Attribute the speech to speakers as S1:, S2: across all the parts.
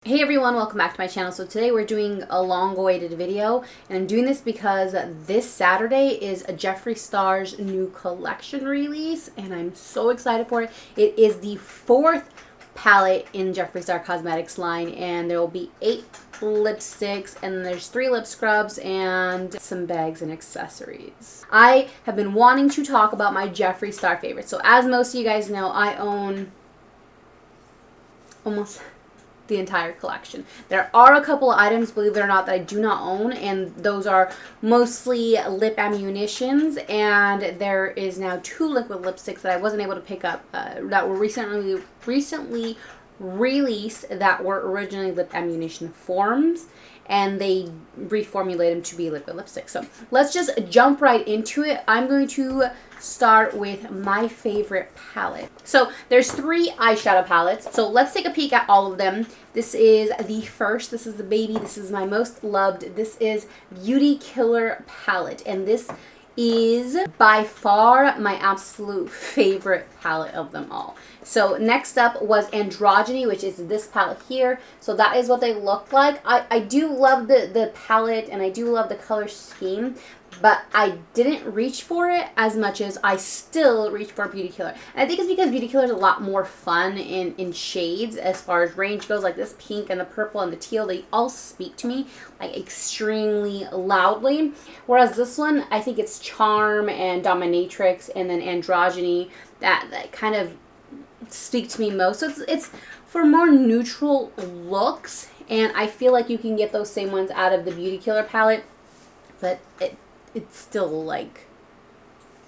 S1: Hey everyone, welcome back to my channel. So today we're doing a long-awaited video, and I'm doing this because this Saturday is a Jeffree Star's new collection release, and I'm so excited for it. It is the fourth palette in Jeffree Star Cosmetics line, and there will be 8 lipsticks, and there's 3 lip scrubs and some bags and accessories. I have been wanting to talk about my Jeffree Star favorites. So as most of you guys know, I own almost the entire collection. There are a couple of items, believe it or not, that I do not own, and those are mostly lip ammunitions, and there is now 2 liquid lipsticks that I wasn't able to pick up that were recently released that were originally lip ammunition forms, and they reformulate them to be liquid lipstick. So let's just jump right into it. I'm going to start with my favorite palette. So there's 3 eyeshadow palettes. So let's take a peek at all of them. This is the first. This is the baby. This is my most loved. This is Beauty Killer palette, and this is by far my absolute favorite palette of them all. So next up was Androgyny, which is this palette here. So that is what they look like. I do love the palette, and I do love the color scheme, but I didn't reach for it as much as I still reach for Beauty Killer. And I think it's because Beauty Killer is a lot more fun in shades as far as range goes. Like this pink and the purple and the teal, they all speak to me like extremely loudly. Whereas this one, I think it's charm and dominatrix and then androgyny that kind of speak to me most. So it's for more neutral looks, and I feel like you can get those same ones out of the Beauty Killer palette, but it's still like,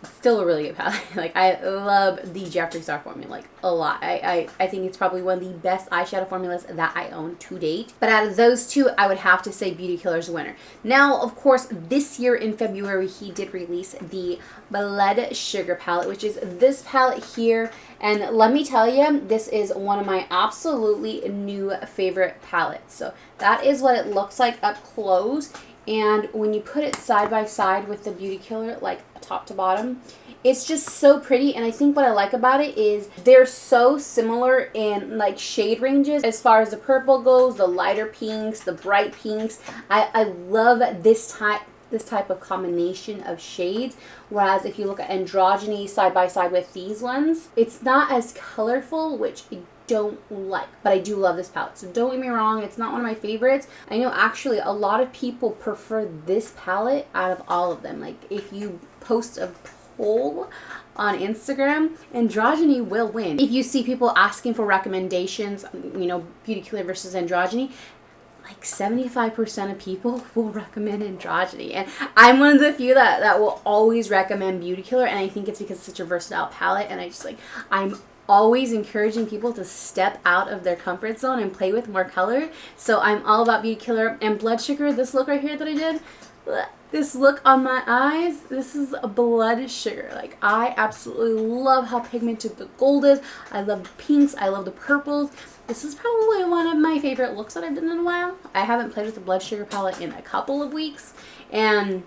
S1: it's still a really good palette. Like, I love the Jeffree Star formula, like, a lot. I think it's probably one of the best eyeshadow formulas that I own to date. But out of those 2, I would have to say Beauty Killer's a winner. Now, of course, this year in February, he did release the Maleta Sugar palette, which is this palette here. And let me tell you, this is one of my absolutely new favorite palettes. So that is what it looks like up close. And when you put it side by side with the Beauty Killer, like top to bottom, it's just so pretty. And I think what I like about it is they're so similar in like shade ranges as far as the purple goes, the lighter pinks, the bright pinks. I love this type of combination of shades. Whereas if you look at Androgyny side by side with these ones, it's not as colorful, which I don't like, but I do love this palette. So don't get me wrong, it's not one of my favorites. I know actually a lot of people prefer this palette out of all of them. Like if you post a poll on Instagram, Androgyny will win. If you see people asking for recommendations, you know, Beauty Killer versus Androgyny, like 75% of people will recommend Androgyny, and I'm one of the few that will always recommend Beauty Killer, and I think it's because it's such a versatile palette, and I'm always encouraging people to step out of their comfort zone and play with more color. So I'm all about Beauty Killer. And Blood Sugar, this look right here that I did, this look on my eyes, this is a Blood Sugar. Like, I absolutely love how pigmented the gold is. I love the pinks, I love the purples. This is probably one of my favorite looks that I've done in a while. I haven't played with the Blood Sugar palette in a couple of weeks, and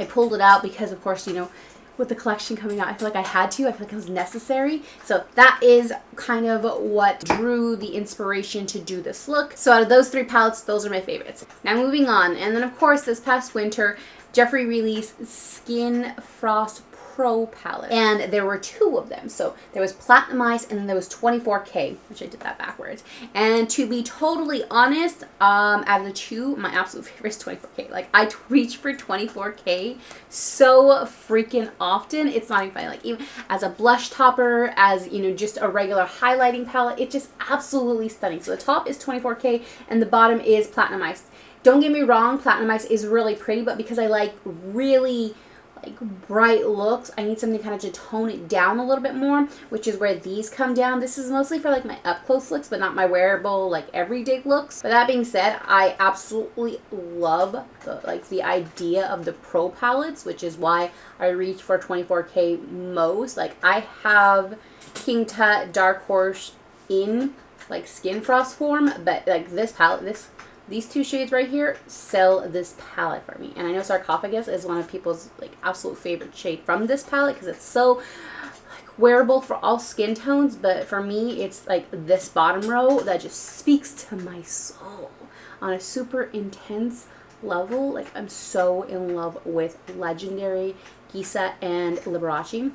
S1: I pulled it out because, of course, you know, with the collection coming out, I feel like I had to. I feel like it was necessary. So that is kind of what drew the inspiration to do this look. So out of those 3 palettes, those are my favorites. Now moving on. And then, of course, this past winter, Jeffree released Skin Frost Pro palette, and there were 2 of them. So there was Platinum Ice, and then there was 24K, which I did that backwards. And to be totally honest, out of the 2, my absolute favorite is 24K. Like, I reach for 24K so freaking often, it's not even funny. Like, even as a blush topper, as, you know, just a regular highlighting palette, it's just absolutely stunning. So the top is 24K, and the bottom is Platinum Ice. Don't get me wrong, Platinum Ice is really pretty, but because I like really like bright looks, I need something kind of to tone it down a little bit more, which is where these come down. This is mostly for like my up close looks, but not my wearable like everyday looks. But that being said, I absolutely love the idea of the pro palettes, which is why I reach for 24K most. Like, I have King Tut, Dark Horse in like Skin Frost form, but like this palette, these 2 shades right here sell this palette for me. And I know Sarcophagus is one of people's like absolute favorite shade from this palette because it's so like wearable for all skin tones, but for me, it's like this bottom row that just speaks to my soul on a super intense level. Like, I'm so in love with Legendary, Gisa, and Liberace.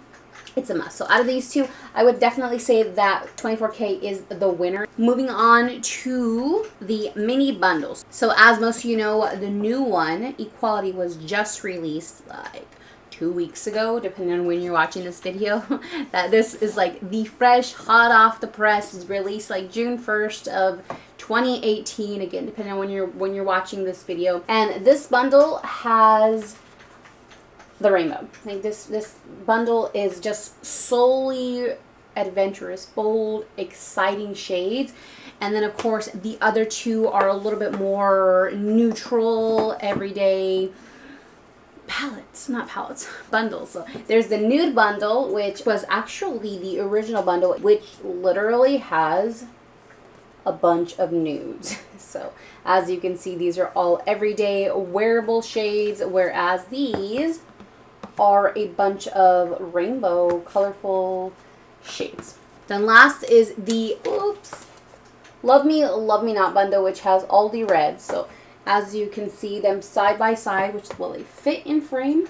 S1: It's a must. So out of these two, I would definitely say that 24K is the winner. Moving on to the mini bundles. So as most of you know, the new one, Equality, was just released like 2 weeks ago, depending on when you're watching this video. That this is like the fresh, hot off the press, is released like June 1st of 2018. Again, depending on when you're watching this video. And this bundle has the rainbow. Like this bundle is just solely adventurous, bold, exciting shades. And then of course the other two are a little bit more neutral, everyday bundles. So there's the Nude Bundle, which was actually the original bundle, which literally has a bunch of nudes. So as you can see, these are all everyday wearable shades, whereas these are a bunch of rainbow colorful shades. Then last is the Love Me Not bundle, which has all the reds. So as you can see them side by side, which will they fit in frame?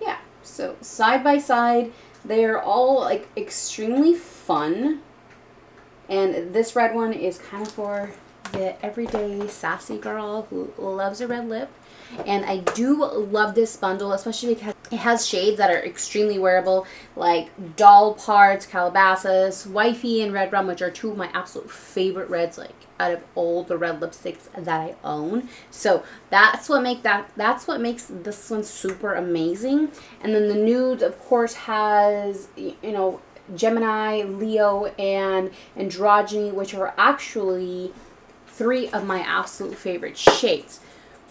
S1: Yeah, so side by side, they're all like extremely fun. And this red one is kind of for the everyday sassy girl who loves a red lip. And I do love this bundle, especially because it has shades that are extremely wearable, like Doll Parts, Calabasas, Wifey, and Red Rum, which are two of my absolute favorite reds, like out of all the red lipsticks that I own. So that's what makes this one super amazing. And then the Nude, of course, has, you know, Gemini, Leo, and Androgyny, which are actually 3 of my absolute favorite shades.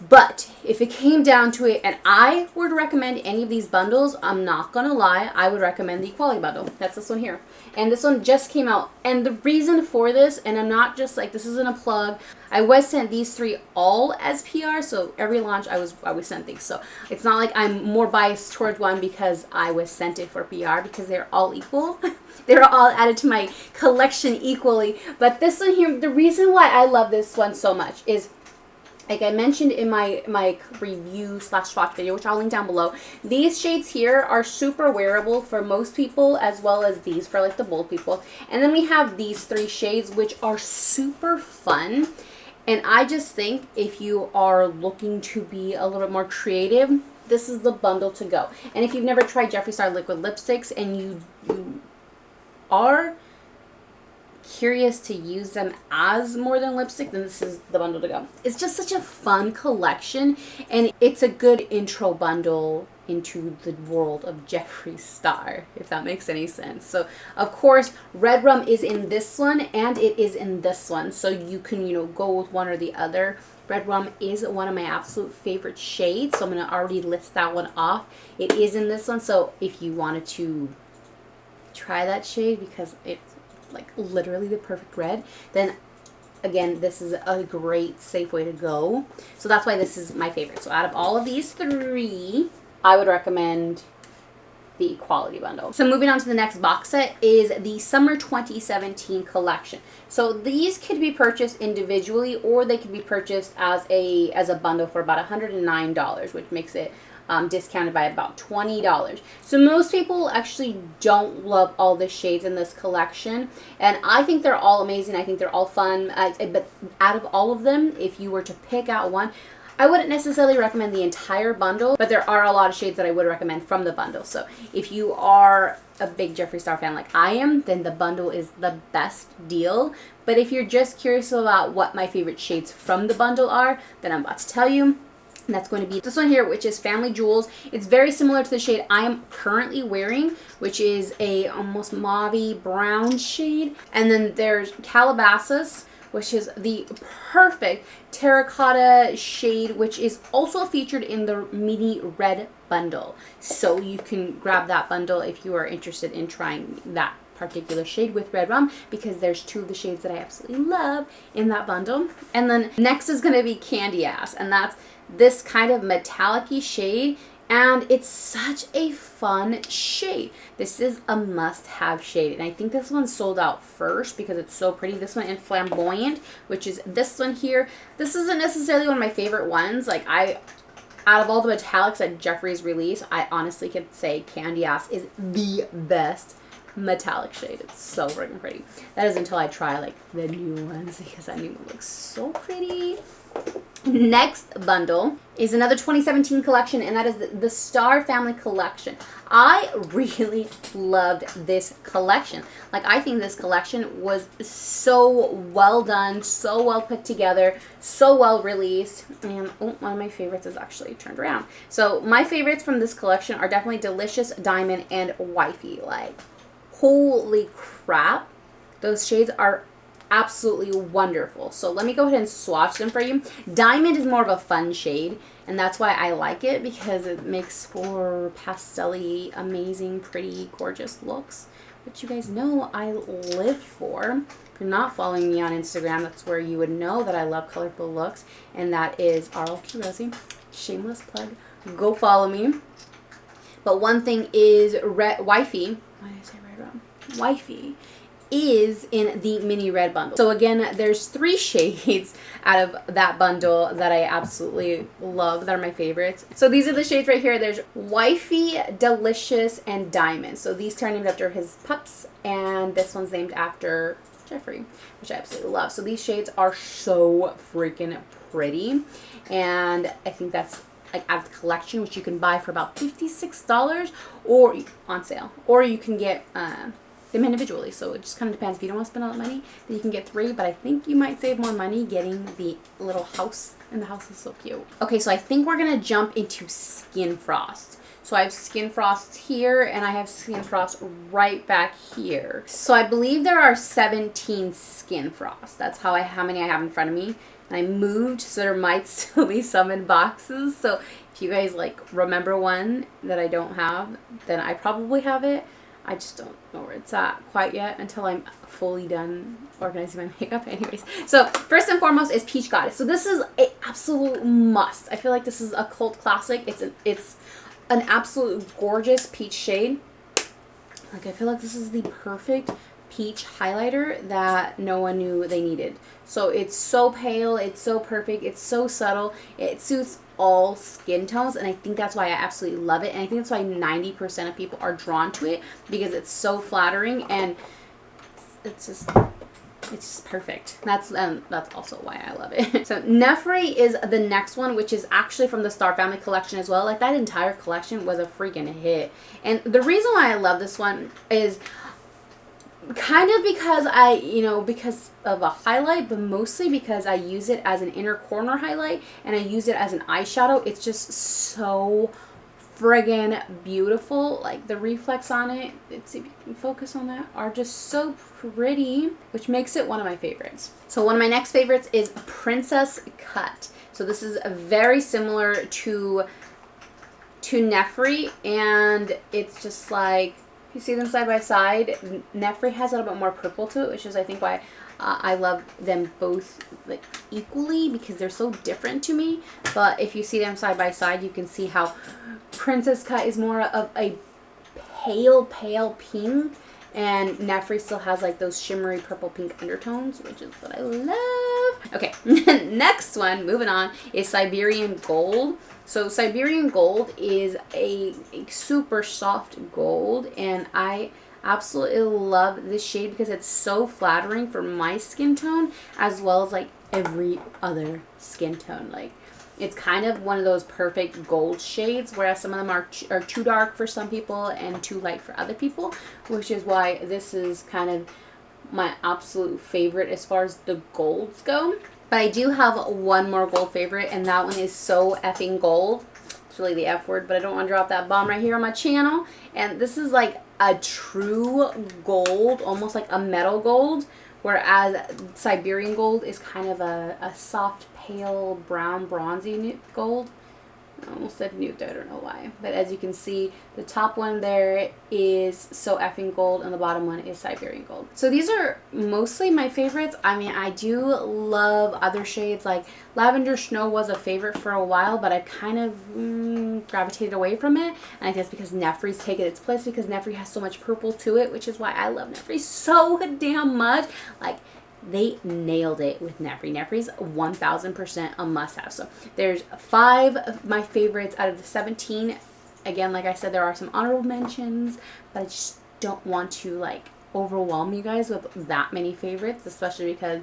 S1: But if it came down to it and I were to recommend any of these bundles, I'm not going to lie, I would recommend the Equality Bundle. That's this one here. And this one just came out. And the reason for this, and I'm not just like, this isn't a plug, I was sent these 3 all as PR. So every launch I was sent these. So it's not like I'm more biased towards one because I was sent it for PR, because they're all equal. They're all added to my collection equally. But this one here, the reason why I love this one so much is, like I mentioned in my review / swatch video, which I'll link down below, these shades here are super wearable for most people, as well as these for like the bold people. And then we have these 3 shades, which are super fun. And I just think if you are looking to be a little bit more creative, this is the bundle to go. And if you've never tried Jeffree Star liquid lipsticks and you are curious to use them as more than lipstick, then this is the bundle to go. It's just such a fun collection, and it's a good intro bundle into the world of Jeffree Star, if that makes any sense. So of course Red Rum is in this one and it is in this one, so you can, you know, go with one or the other. Red Rum is one of my absolute favorite shades, so I'm going to already list that one off. It is in this one, so if you wanted to try that shade because it's like literally the perfect red, then again, this is a great safe way to go. So that's why this is my favorite. So out of all of these 3, I would recommend the Equality Bundle. So moving on to the next box set is the Summer 2017 collection. So these could be purchased individually, or they could be purchased as a bundle for about $109, which makes it discounted by about $20. So most people actually don't love all the shades in this collection, and I think they're all amazing. I think they're all fun, but out of all of them, if you were to pick out one, I wouldn't necessarily recommend the entire bundle, but there are a lot of shades that I would recommend from the bundle. So if you are a big Jeffree Star fan like I am, then the bundle is the best deal. But if you're just curious about what my favorite shades from the bundle are, then I'm about to tell you. And that's going to be this one here, which is Family Jewels. It's very similar to the shade I am currently wearing, which is a almost mauve brown shade. And then there's Calabasas, which is the perfect terracotta shade, which is also featured in the mini red bundle. So you can grab that bundle if you are interested in trying that particular shade with Red Rum, because there's 2 of the shades that I absolutely love in that bundle. And then next is going to be Candy Ass, and that's this kind of metallic-y shade. And it's such a fun shade. This is a must-have shade. And I think this one sold out first because it's so pretty. This one in Flamboyant, which is this one here. This isn't necessarily one of my favorite ones. Like, out of all the metallics that Jeffree's released, I honestly could say Candy Ass is the best metallic shade. It's so freaking pretty. That is until I try like the new ones, because that new one looks so pretty. Next bundle is another 2017 collection, and that is the Star Family collection. I really loved this collection. Like, I think this collection was so well done, so well put together, so well released. And one of my favorites is actually turned around. So my favorites from this collection are definitely Delicious, Diamond, and Wifey. Like, holy crap, those shades are absolutely wonderful. So let me go ahead and swatch them for you. Diamond is more of a fun shade, and that's why I like it, because it makes for pastel-y, amazing, pretty, gorgeous looks, which you guys know I live for. If you're not following me on Instagram, that's where you would know that I love colorful looks, and that is RLQ.Rosie. Shameless plug. Go follow me. But one thing is Wifey. Why did I say red wrong? Wifey is in the mini red bundle. So again, there's 3 shades out of that bundle that I absolutely love, that are my favorites. So these are the shades right here. There's Wifey, Delicious, and Diamond. So these two are named after his pups, and this one's named after Jeffree, which I absolutely love. So these shades are so freaking pretty, and I think that's like out of the collection, which you can buy for about $56 or on sale, or you can get them individually. So it just kind of depends. If you don't want to spend all that money, then you can get 3, but I think you might save more money getting the little house, and the house is so cute. Okay, so I think we're gonna jump into Skin Frost. So I have Skin Frost here, and I have Skin Frost right back here. So I believe there are 17 Skin Frost. That's how many I have in front of me. And I moved, so there might still be some in boxes. So if you guys like remember one that I don't have, then I probably have it. I just don't know where it's at quite yet until I'm fully done organizing my makeup. Anyways, so first and foremost is Peach Goddess. So this is an absolute must. I feel like this is a cult classic. It's an absolute gorgeous peach shade. Like, I feel like this is the perfect peach highlighter that no one knew they needed. So it's so pale, it's so perfect, it's so subtle, it suits all skin tones, and I think that's why I absolutely love it. And I think that's why 90% of people are drawn to it, because it's so flattering, and it's just perfect. That's also why I love it. So Jeffree is the next one, which is actually from the Star Family collection as well. Like, that entire collection was a freaking hit. And the reason why I love this one is kind of because because of a highlight, but mostly because I use it as an inner corner highlight, and I use it as an eyeshadow. It's just so friggin' beautiful. Like, the reflex on it, let's see if you can focus on that, are just so pretty, which makes it one of my favorites. So one of my next favorites is Princess Cut. So this is very similar to Jeffree, and it's just like, you see them side by side. Jeffree has a little bit more purple to it, which is I think why I love them both like equally, because they're so different to me. But if you see them side by side, you can see how Princess Cut is more of a pale pink, and Jeffree still has like those shimmery purple pink undertones, which is what I love. Okay, next one, moving on, is Siberian Gold. So Siberian Gold is a super soft gold, and I absolutely love this shade because it's so flattering for my skin tone, as well as like every other skin tone. Like, it's kind of one of those perfect gold shades, whereas some of them are too dark for some people and too light for other people, which is why this is kind of my absolute favorite as far as the golds go. But I do have one more gold favorite, and that one is So Effing Gold. It's really the F word, but I don't want to drop that bomb right here on my channel. And this is like a true gold, almost like a metal gold, whereas Siberian Gold is kind of a soft, pale, brown, bronzy gold. I almost said nude, I don't know why. But as you can see, the top one there is So Effing Gold and the bottom one is Siberian Cold. So these are mostly my favorites. I mean, I do love other shades. Like Lavender Snow was a favorite for a while, but I kind of gravitated away from it. And I guess because Jeffree's taken its place, because Jeffree has so much purple to it, which is why I love Jeffree so damn much. Like, they nailed it with Jeffree. Jeffree's 1000% a must-have. So there's 5 of my favorites out of the 17. Again, like I said, there are some honorable mentions, but I just don't want to like overwhelm you guys with that many favorites, especially because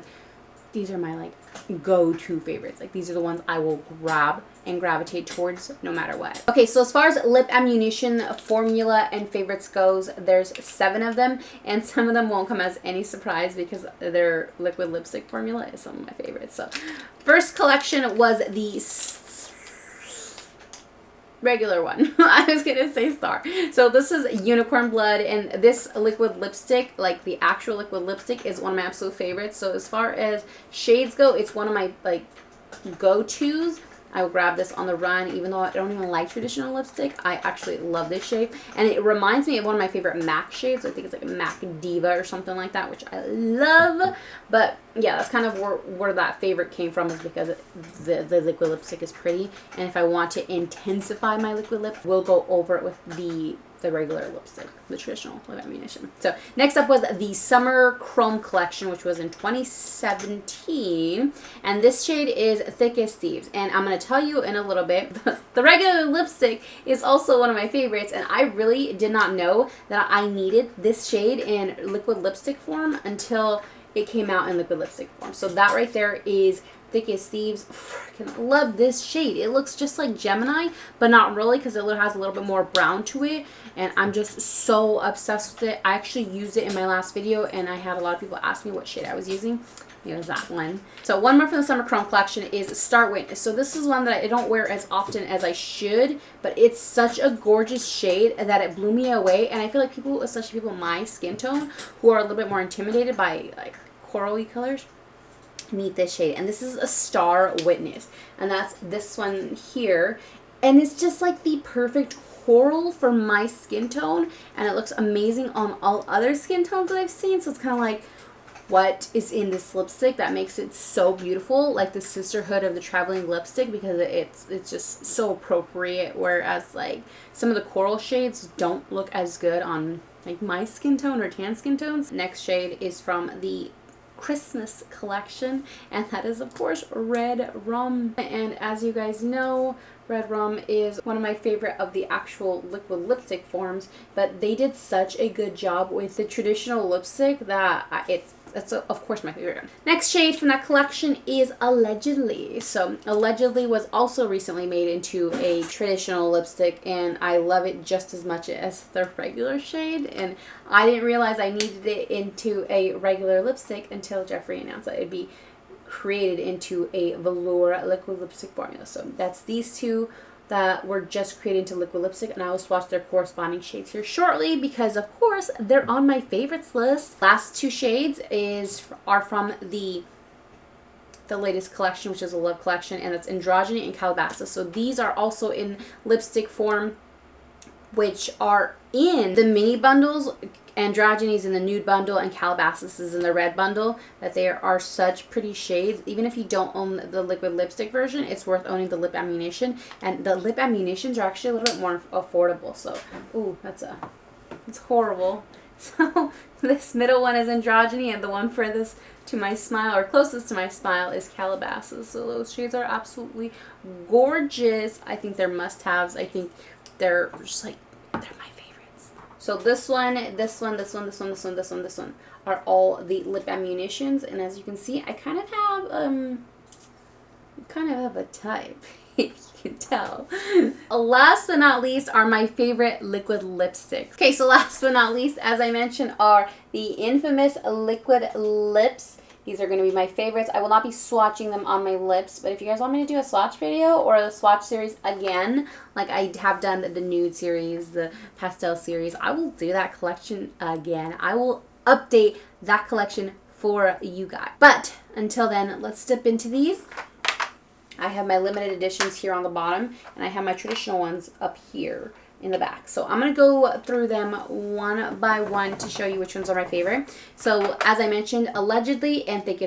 S1: these are my like go-to favorites. Like these are the ones I will grab and gravitate towards no matter what. Okay, so as far as lip ammunition formula and favorites goes, there's 7 of them, and some of them won't come as any surprise because their liquid lipstick formula is some of my favorites. So first collection was the regular one. I was gonna say star. So this is Unicorn Blood, and this liquid lipstick, like the actual liquid lipstick, is one of my absolute favorites. So as far as shades go, it's one of my like go-tos. I will grab this on the run, even though I don't even like traditional lipstick. I actually love this shade, and it reminds me of one of my favorite MAC shades. I think it's like MAC Diva or something like that, which I love. But yeah, that's kind of where that favorite came from, is because the liquid lipstick is pretty, and if I want to intensify my liquid lip, we'll go over it with the regular lipstick, the traditional lip ammunition. So next up was the Summer Chrome collection, which was in 2017, and this shade is Thick as Thieves, and I'm going to tell you in a little bit, the regular lipstick is also one of my favorites, and I really did not know that I needed this shade in liquid lipstick form until it came out in liquid lipstick form. So that right there is Thick as Thieves. Freaking love this shade. It looks just like Gemini, but not really, because it has a little bit more brown to it, and I'm just so obsessed with it. I actually used it in my last video, and I had a lot of people ask me what shade I was using. It was that one. So one more from the Summer Chrome collection is Start Witness. So this is one that I don't wear as often as I should, but it's such a gorgeous shade that it blew me away, and I feel like people, especially people my skin tone, who are a little bit more intimidated by like corally colors, need this shade. And this is a Star Witness, and that's this one here, and it's just like the perfect coral for my skin tone, and it looks amazing on all other skin tones that I've seen. So it's kind of like, what is in this lipstick that makes it so beautiful, like the sisterhood of the traveling lipstick, because it's just so appropriate, whereas like some of the coral shades don't look as good on like my skin tone or tan skin tones. Next shade is from the Christmas collection, and that is of course Red Rum. And as you guys know, Red Rum is one of my favorite of the actual liquid lipstick forms, but they did such a good job with the traditional lipstick that that's of course my favorite. Next shade from that collection is Allegedly. So Allegedly was also recently made into a traditional lipstick, and I love it just as much as the regular shade, and I didn't realize I needed it into a regular lipstick until Jeffree announced that it'd be created into a velour liquid lipstick formula. So that's these two that were just created into liquid lipstick, and I will swatch their corresponding shades here shortly because of course they're on my favorites list. Last 2 shades are from the latest collection, which is a love collection, and that's Androgyny and Calabasas. So these are also in lipstick form, which are in the mini bundles. Androgyny is in the Nude Bundle and Calabasas is in the Red Bundle. That they are such pretty shades. Even if you don't own the liquid lipstick version, it's worth owning the lip ammunition. And the lip ammunitions are actually a little bit more affordable. So, ooh, it's horrible. So this middle one is Androgyny, and the one furthest to my smile, or closest to my smile, is Calabasas. So those shades are absolutely gorgeous. I think they're must-haves. I think they're just like, they're my favorites. So this one are all the lip ammunitions, and as you can see, I kind of have a type. You can tell. Last but not least are my favorite liquid lipsticks. Okay, so last but not least, as I mentioned, are the infamous liquid lips. These are going to be my favorites. I will not be swatching them on my lips, but if you guys want me to do a swatch video or the swatch series again, like I have done the nude series, the pastel series, I will do that collection again. I will update that collection for you guys. But until then, let's dip into these. I have my limited editions here on the bottom, and I have my traditional ones up here in the back. So I'm going to go through them one by one to show you which ones are my favorite. So as I mentioned, Allegedly and Thick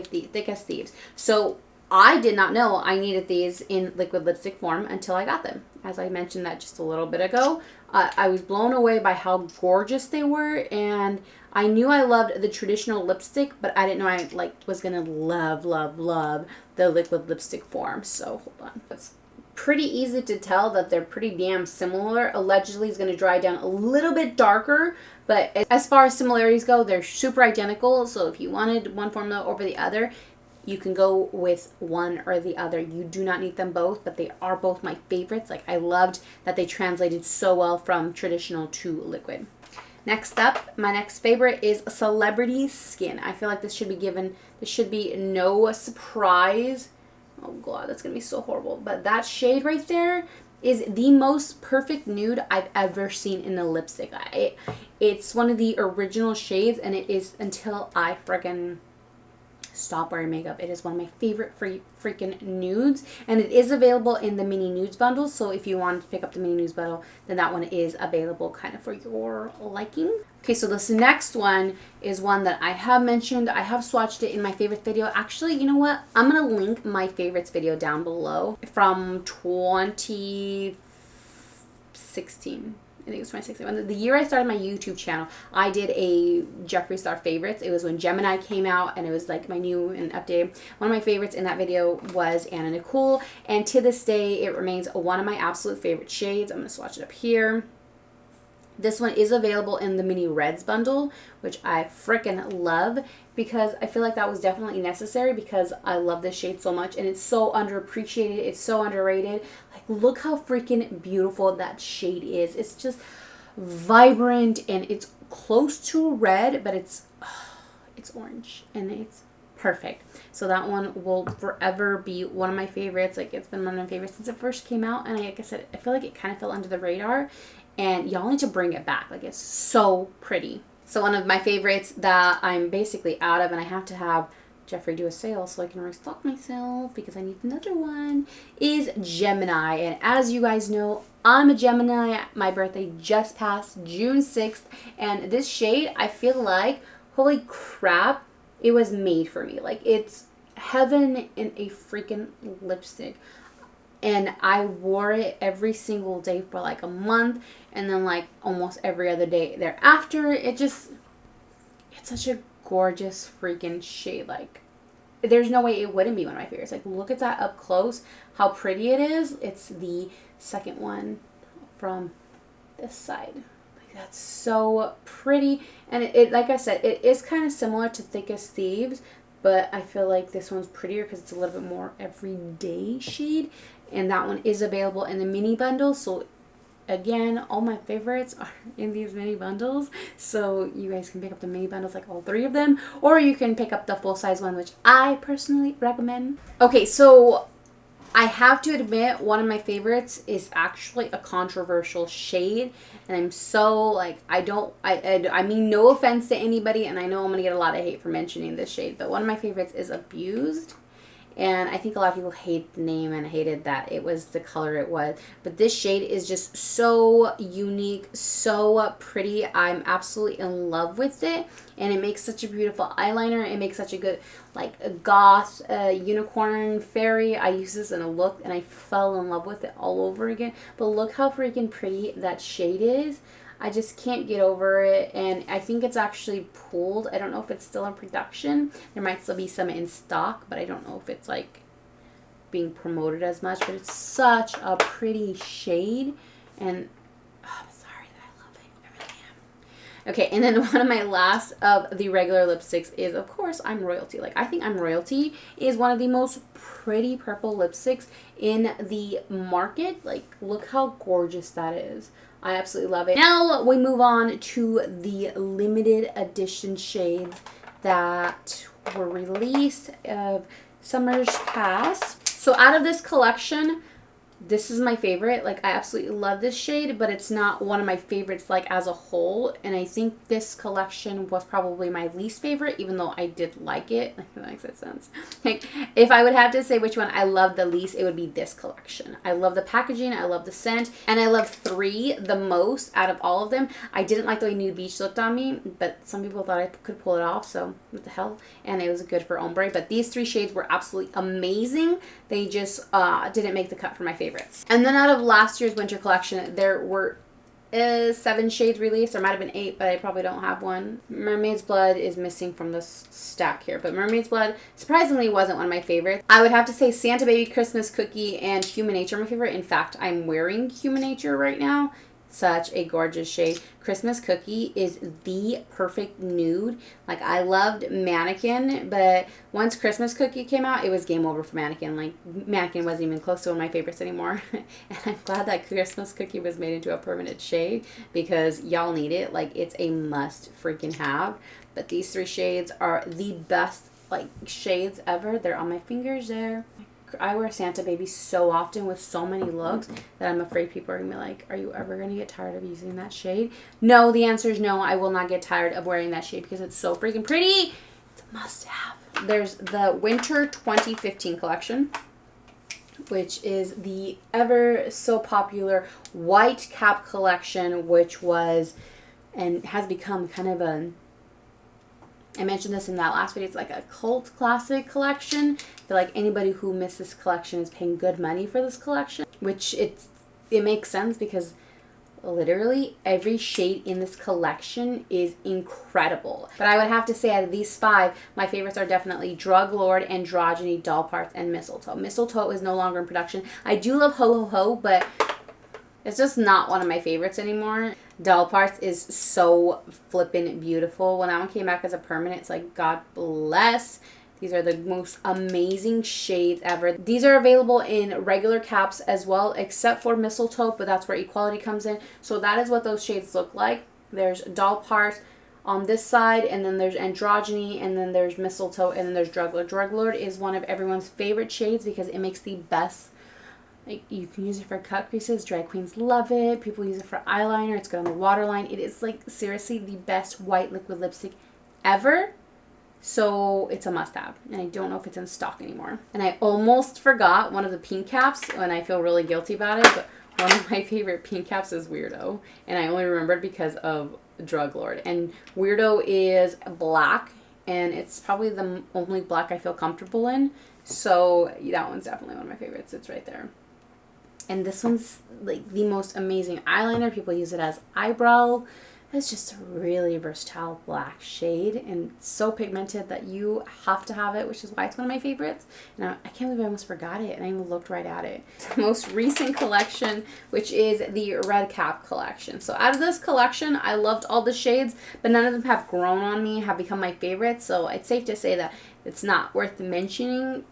S1: as Thieves. So I did not know I needed these in liquid lipstick form until I got them. As I mentioned that just a little bit ago, I was blown away by how gorgeous they were, and I knew I loved the traditional lipstick, but I didn't know I was gonna love the liquid lipstick form. So hold on. It's pretty easy to tell that they're pretty damn similar. Allegedly is gonna dry down a little bit darker, but as far as similarities go, they're super identical. So if you wanted one formula over the other, you can go with one or the other. You do not need them both, but they are both my favorites. Like, I loved that they translated so well from traditional to liquid. Next up, my next favorite is Celebrity Skin. I feel like this should be no surprise. Oh god, that's gonna be so horrible. But that shade right there is the most perfect nude I've ever seen in a lipstick. It's one of the original shades, and it is until I friggin' stop wearing makeup. It is one of my favorite freaking nudes, and it is available in the mini nudes bundle. So if you wanted to pick up the mini nudes bundle, then that one is available kind of for your liking. Okay, so this next one is one that I have mentioned. I have swatched it in my favorites video. Actually, you know what? I'm gonna link my favorites video down below from 2016. I think it was 2016. The year I started my YouTube channel, I did a Jeffree Star favorites. It was when Gemini came out, and it was like my new and updated. One of my favorites in that video was Nicole, and to this day, it remains one of my absolute favorite shades. I'm going to swatch it up here. This one is available in the mini reds bundle, which I freaking love, because I feel like that was definitely necessary, because I love this shade so much, and it's so underappreciated. It's so underrated. Like, look how freaking beautiful that shade is. It's just vibrant, and it's close to red, but it's orange, and it's perfect. So that one will forever be one of my favorites. Like, it's been one of my favorites since it first came out, and like I said, I feel like it kind of fell under the radar, and y'all need to bring it back. Like, it's so pretty. So one of my favorites that I'm basically out of, and I have to have Jeffree do a sale so I can restock myself because I need another one, is Gemini. And as you guys know, I'm a Gemini. My birthday just passed June 6th, and this shade, I feel like, holy crap, it was made for me. Like, it's heaven in a freaking lipstick. And I wore it every single day for like a month, and then like almost every other day thereafter. It's such a gorgeous freaking shade. Like, there's no way it wouldn't be one of my favorites. Like, look at that up close, how pretty it is. It's the second one from this side. Like, that's so pretty. And it like I said, it is kind of similar to Thick as Thieves, but I feel like this one's prettier because it's a little bit more everyday shade. And that one is available in the mini bundle. So again, all my favorites are in these mini bundles. So you guys can pick up the mini bundles, like all three of them. Or you can pick up the full-size one, which I personally recommend. Okay, so I have to admit, one of my favorites is actually a controversial shade. And I'm so, like, I mean no offense to anybody. And I know I'm going to get a lot of hate for mentioning this shade. But one of my favorites is Abused. And I think a lot of people hate the name and hated that it was the color it was. But this shade is just so unique, so pretty. I'm absolutely in love with it. And it makes such a beautiful eyeliner. It makes such a good, like, a goth, unicorn fairy. I used this in a look, and I fell in love with it all over again. But look how freaking pretty that shade is. I just can't get over it, and I think it's actually pulled. I don't know if it's still in production. There might still be some in stock, but I don't know if it's like being promoted as much. But it's such a pretty shade, and I'm sorry that I love it. I really am. Okay, and then one of my last of the regular lipsticks is, of course, I'm Royalty. Like, I think I'm Royalty is one of the most pretty purple lipsticks in the market. Like, look how gorgeous that is. I absolutely love it. Now we move on to the limited edition shades that were released of summers past. So out of this collection, This is my favorite. Like, I absolutely love this shade, but it's not one of my favorites, like, as a whole. And I think this collection was probably my least favorite, even though I did like it. If that makes sense. Like, if I would have to say which one I love the least, it would be this collection. I love the packaging, I love the scent, and I love 3 the most out of all of them. I didn't like the way Nude Beach looked on me, but some people thought I could pull it off, so what the hell. And it was good for ombre. But these 3 shades were absolutely amazing. They just didn't make the cut for my favorites. And then out of last year's winter collection, there were 7 shades released. There might have been 8, but I probably don't have one. Mermaid's Blood is missing from this stack here, but Mermaid's Blood surprisingly wasn't one of my favorites. I would have to say Santa Baby, Christmas Cookie, and Human Nature are my favorite. In fact, I'm wearing Human Nature right now. Such a gorgeous shade. Christmas Cookie is the perfect nude. Like, I loved Mannequin, but once Christmas Cookie came out, it was game over for Mannequin. Like, Mannequin wasn't even close to one of my favorites anymore. And I'm glad that Christmas Cookie was made into a permanent shade, because y'all need it. Like, it's a must freaking have. But these 3 shades are the best, like, shades ever. They're on my fingers there. I wear Santa Baby so often with so many looks that I'm afraid people are going to be like, are you ever going to get tired of using that shade? No, the answer is no. I will not get tired of wearing that shade because it's so freaking pretty. It's a must have. There's the Winter 2015 collection, which is the ever so popular white cap collection, which was and has become kind of a, I mentioned this in that last video, it's like a cult classic collection. I feel like anybody who missed this collection is paying good money for this collection, which it makes sense because literally every shade in this collection is incredible. But I would have to say out of these 5, my favorites are definitely Drug Lord, Androgyny, Doll Parts, and Mistletoe. Mistletoe is no longer in production. I do love Ho Ho Ho, but it's just not one of my favorites anymore. Doll Parts is so flippin' beautiful. When that one came back as a permanent, it's like, God bless. These are the most amazing shades ever. These are available in regular caps as well, except for Mistletoe, but that's where Equality comes in. So that is what those shades look like. There's Doll Parts on this side, and then there's Androgyny, and then there's Mistletoe, and then there's Drug Lord. Drug Lord is one of everyone's favorite shades because it makes the best. Like, you can use it for cut creases. Drag queens love it. People use it for eyeliner. It's good on the waterline. It is, like, seriously the best white liquid lipstick ever. So it's a must-have. And I don't know if it's in stock anymore. And I almost forgot one of the pink caps, and I feel really guilty about it. But one of my favorite pink caps is Weirdo. And I only remembered because of Drug Lord. And Weirdo is black. And it's probably the only black I feel comfortable in. So that one's definitely one of my favorites. It's right there. And this one's like the most amazing eyeliner. People use it as eyebrow. It's just a really versatile black shade and so pigmented that you have to have it, which is why it's one of my favorites. And I can't believe I almost forgot it and I even looked right at it. The most recent collection, which is the Red Cap collection. So out of this collection, I loved all the shades, but none of them have grown on me, have become my favorites. So it's safe to say that it's not worth mentioning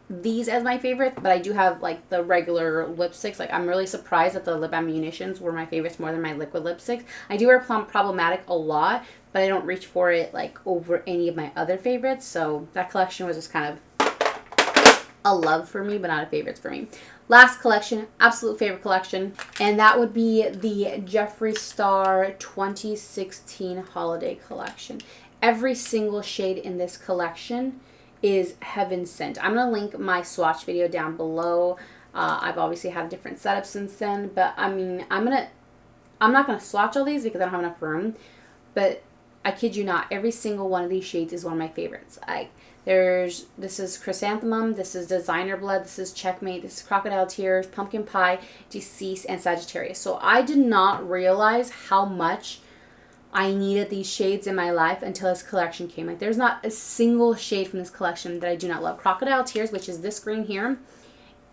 S1: these as my favorite, but I do have like the regular lipsticks. Like, I'm really surprised that the lip ammunitions were my favorites more than my liquid lipsticks. I do wear Problematic a lot, but I don't reach for it like over any of my other favorites. So that collection was just kind of a love for me, but not a favorites for me. Last collection, absolute favorite collection, and that would be the Jeffree Star 2016 Holiday Collection. Every single shade in this collection is heaven sent. I'm going to link my swatch video down below. I've obviously had a different setup since then, but I mean, I'm not going to swatch all these because I don't have enough room, but I kid you not, every single one of these shades is one of my favorites. This is Chrysanthemum, this is Designer Blood, this is Checkmate, this is Crocodile Tears, Pumpkin Pie, Deceased, and Sagittarius. So I did not realize how much I needed these shades in my life until this collection came. Like, there's not a single shade from this collection that I do not love. Crocodile Tears, which is this green here,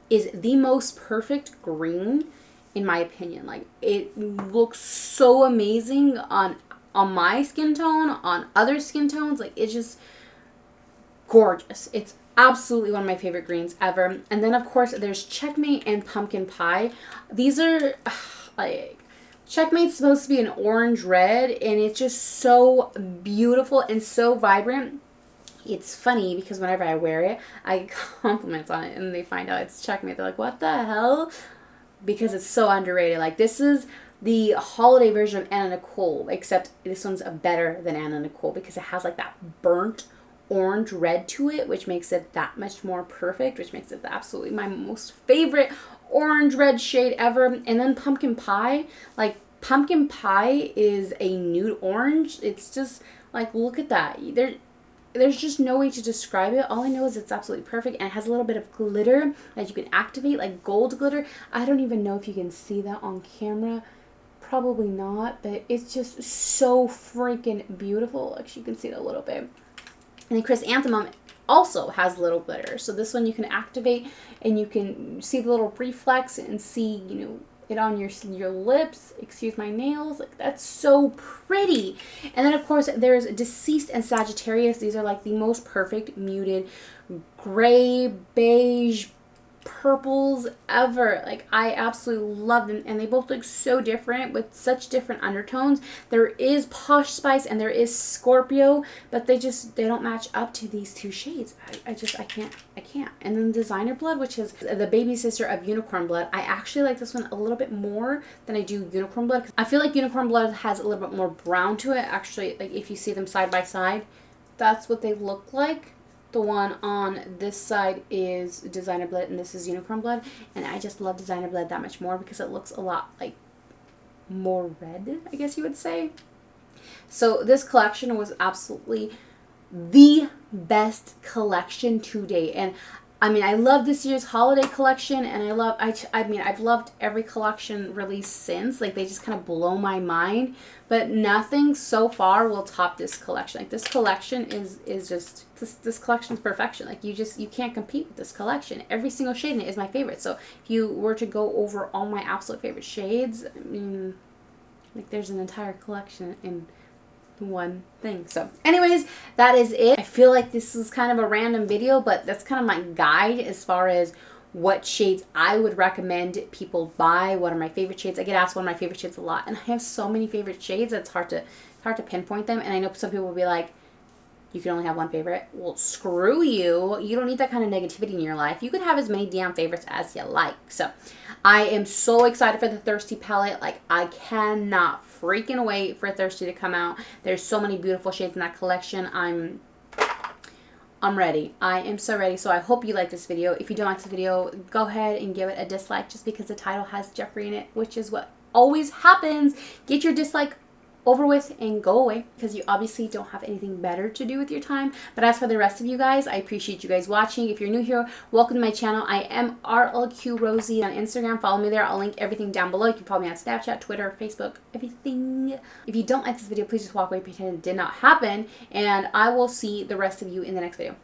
S1: is the most perfect green in my opinion. Like, it looks so amazing on my skin tone, on other skin tones. Like, it's just gorgeous. It's absolutely one of my favorite greens ever. And then of course there's Checkmate and Pumpkin Pie. These are like, Checkmate's supposed to be an orange red, and it's just so beautiful and so vibrant. It's funny because whenever I wear it, I get compliments on it, and they find out it's Checkmate. They're like, what the hell? because it's so underrated. Like, this is the holiday version of Anna Nicole, except this one's better than Anna Nicole because it has like that burnt orange red to it, which makes it that much more perfect, which makes it absolutely my most favorite orange red shade ever. And then Pumpkin Pie, like Pumpkin Pie is a nude orange. It's just like, look at that. There's just no way to describe it. All I know is it's absolutely perfect, and it has a little bit of glitter that you can activate, like gold glitter. I don't even know if you can see that on camera. Probably not, but it's just so freaking beautiful. Actually, you can see it a little bit. And then Chrysanthemum also has little glitter. So this one you can activate, and you can see the little reflex and see, you know, it on your lips. Excuse my nails. Like, that's so pretty. And then of course there's Deceased and Sagittarius. These are like the most perfect muted gray, beige, purples ever. Like, I absolutely love them, and they both look so different with such different undertones. There is Posh Spice and there is Scorpio, but they don't match up to these two shades. I can't. And then Designer Blood, which is the baby sister of Unicorn Blood. I actually like this one a little bit more than I do Unicorn Blood. I feel like Unicorn Blood has a little bit more brown to it. Actually, like, if you see them side by side, that's what they look like. The one on this side is Designer Blood, and this is Unicorn Blood. And I just love Designer Blood that much more because it looks a lot like more red, I guess you would say. So this collection was absolutely the best collection to date. And I mean, I love this year's holiday collection, and I've loved every collection released since. Like, they just kind of blow my mind, but nothing so far will top this collection. Like, this collection is just, this collection's perfection. Like, you can't compete with this collection. Every single shade in it is my favorite. So if you were to go over all my absolute favorite shades, I mean, like, there's an entire collection in one thing. So anyways, that is it. I feel like this is kind of a random video, but that's kind of my guide as far as what shades I would recommend people buy. What are my favorite shades? I get asked what are my favorite shades a lot, and I have so many favorite shades that it's hard to pinpoint them. And I know some people will be like, you can only have one favorite. Well, screw you. You don't need that kind of negativity in your life. You can have as many damn favorites as you like. So I am so excited for the Thirsty palette. Like, I cannot freaking wait for Thirsty to come out. There's so many beautiful shades in that collection. I'm ready. I am so ready. So I hope you like this video. If you don't like this video, go ahead and give it a dislike just because the title has Jeffree in it, which is what always happens. Get your dislike over with and go away because you obviously don't have anything better to do with your time. But as for the rest of you guys, I appreciate you guys watching. If you're new here, welcome to my channel. I am RLQ.Rosie on Instagram. Follow me there. I'll link everything down below. You can follow me on Snapchat, Twitter, Facebook, everything. If you don't like this video, please just walk away, pretend it did not happen, and I will see the rest of you in the next video.